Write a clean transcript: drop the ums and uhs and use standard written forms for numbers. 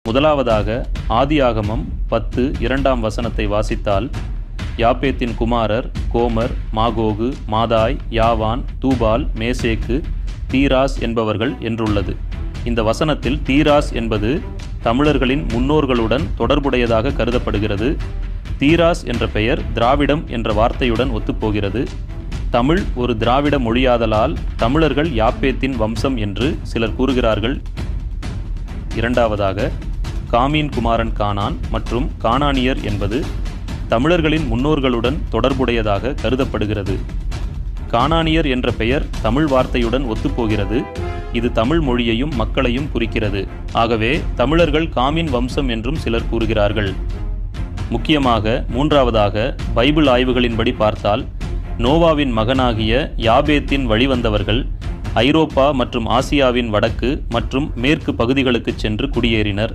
முதலாவதாக ஆதியாகமம் 10:2 வாசித்தால், யாப்பேத்தின் குமாரர் கோமர், மாகோகு, மாதாய், யாவான், தூபால், மேசேக்கு, தீராஸ் என்பவர்கள் என்றுள்ளது. இந்த வசனத்தில் தீராஸ் என்பது தமிழர்களின் முன்னோர்களுடன் தொடர்புடையதாக கருதப்படுகிறது. தீராஸ் என்ற பெயர் திராவிடம் என்ற வார்த்தையுடன் ஒத்துப்போகிறது. தமிழ் ஒரு திராவிட மொழியாதலால் தமிழர்கள் யாப்பேத்தின் வம்சம் என்று சிலர் கூறுகிறார்கள். இரண்டாவதாக, காமீன் குமாரன் கானான் மற்றும் கானானியர் என்பது தமிழர்களின் முன்னோர்களுடன் தொடர்புடையதாக கருதப்படுகிறது. கானானியர் என்ற பெயர் தமிழ் வார்த்தையுடன் ஒத்துப்போகிறது. இது தமிழ் மொழியையும் மக்களையும் குறிக்கிறது. ஆகவே தமிழர்கள் காமீன் வம்சம் என்றும் சிலர் கூறுகிறார்கள். முக்கியமாக மூன்றாவதாக, பைபிள் ஆய்வுகளின்படி பார்த்தால் நோவாவின் மகனாகிய யாபேத்தின் வழிவந்தவர்கள் ஐரோப்பா மற்றும் ஆசியாவின் வடக்கு மற்றும் மேற்கு பகுதிகளுக்கு சென்று குடியேறினர்.